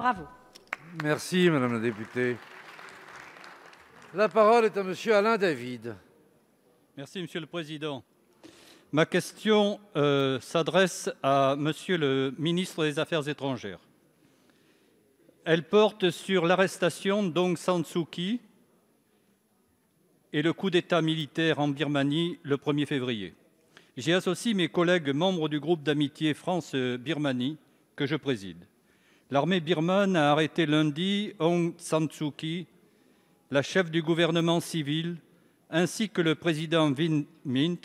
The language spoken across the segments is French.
Bravo. Merci, madame la députée. La parole est à monsieur Alain David. Merci, Monsieur le Président. Ma question s'adresse à Monsieur le ministre des Affaires étrangères. Elle porte sur l'arrestation d'Aung San Suu Kyi et le coup d'État militaire en Birmanie le 1er février. J'y associe mes collègues membres du groupe d'amitié France-Birmanie que je préside. L'armée birmane a arrêté lundi Aung San Suu Kyi, la chef du gouvernement civil, ainsi que le président Win Myint,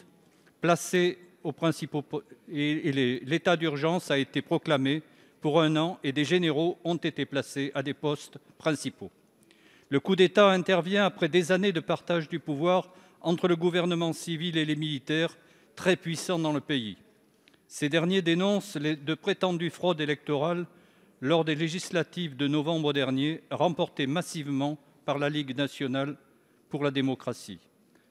placés aux principaux. L'état d'urgence a été proclamé pour 1 an et des généraux ont été placés à des postes principaux. Le coup d'État intervient après des années de partage du pouvoir entre le gouvernement civil et les militaires, très puissants dans le pays. Ces derniers dénoncent de prétendues fraudes électorales lors des législatives de novembre dernier, remportées massivement par la Ligue nationale pour la démocratie.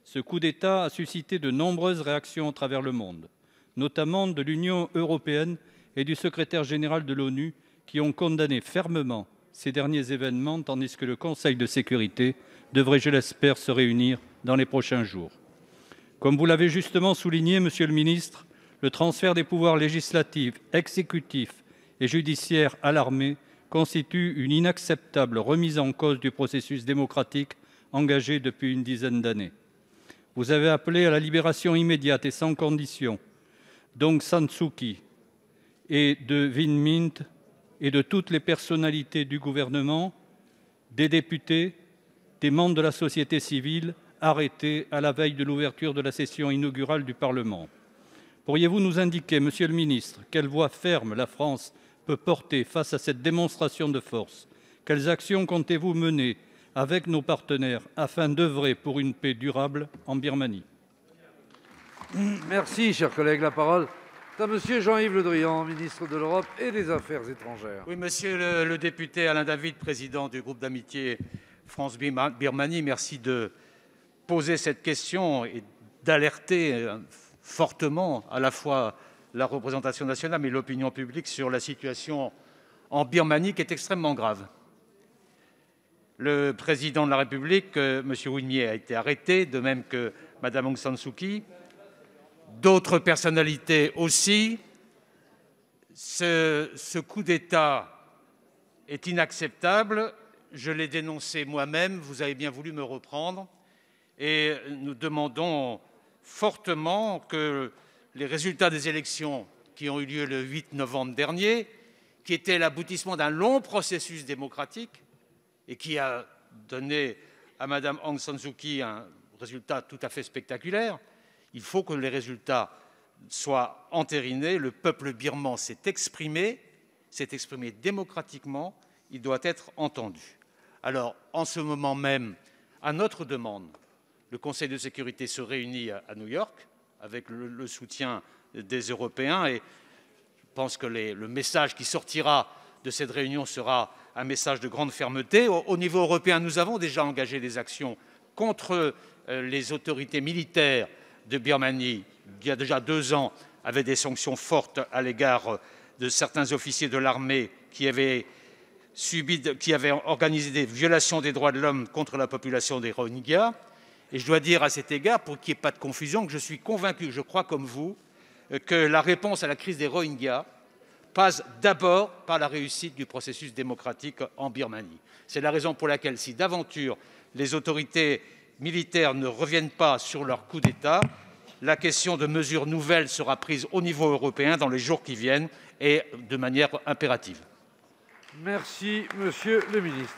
Ce coup d'État a suscité de nombreuses réactions à travers le monde, notamment de l'Union européenne et du secrétaire général de l'ONU, qui ont condamné fermement ces derniers événements, tandis que le Conseil de sécurité devrait, je l'espère, se réunir dans les prochains jours. Comme vous l'avez justement souligné, Monsieur le ministre, le transfert des pouvoirs législatifs, exécutifs et judiciaires à l'armée constitue une inacceptable remise en cause du processus démocratique engagé depuis une dizaine d'années. Vous avez appelé à la libération immédiate et sans condition d'Aung San Suu Kyi et de Win Myint et de toutes les personnalités du gouvernement, des députés, des membres de la société civile arrêtés à la veille de l'ouverture de la session inaugurale du Parlement. Pourriez-vous nous indiquer, Monsieur le ministre, quelle voix ferme la France peut porter face à cette démonstration de force? Quelles actions comptez-vous mener avec nos partenaires afin d'œuvrer pour une paix durable en Birmanie? Merci, cher collègue. La parole est à monsieur Jean-Yves Le Drian, ministre de l'Europe et des Affaires étrangères. Oui, monsieur le député Alain David, président du groupe d'amitié France-Birmanie, merci de poser cette question et d'alerter fortement à la fois la représentation nationale mais l'opinion publique sur la situation en Birmanie qui est extrêmement grave. Le président de la République, M. Win Myint, a été arrêté, de même que Mme Aung San Suu Kyi. D'autres personnalités aussi. Ce coup d'État est inacceptable. Je l'ai dénoncé moi-même. Vous avez bien voulu me reprendre. Et nous demandons fortement que les résultats des élections qui ont eu lieu le 8 novembre dernier, qui étaient l'aboutissement d'un long processus démocratique, et qui a donné à Mme Aung San Suu Kyi un résultat tout à fait spectaculaire. Il faut que les résultats soient entérinés. Le peuple birman s'est exprimé démocratiquement, il doit être entendu. Alors, en ce moment même, à notre demande, le Conseil de sécurité se réunit à New York avec le soutien des Européens et je pense que le message qui sortira de cette réunion sera un message de grande fermeté. Au niveau européen, nous avons déjà engagé des actions contre les autorités militaires de Birmanie, il y a déjà 2 ans, avec des sanctions fortes à l'égard de certains officiers de l'armée qui avaient organisé des violations des droits de l'homme contre la population des Rohingyas. Et je dois dire à cet égard, pour qu'il n'y ait pas de confusion, que je suis convaincu, je crois comme vous, que la réponse à la crise des Rohingyas passe d'abord par la réussite du processus démocratique en Birmanie. C'est la raison pour laquelle, si d'aventure les autorités militaires ne reviennent pas sur leur coup d'État, la question de mesures nouvelles sera prise au niveau européen dans les jours qui viennent et de manière impérative. Merci, monsieur le ministre.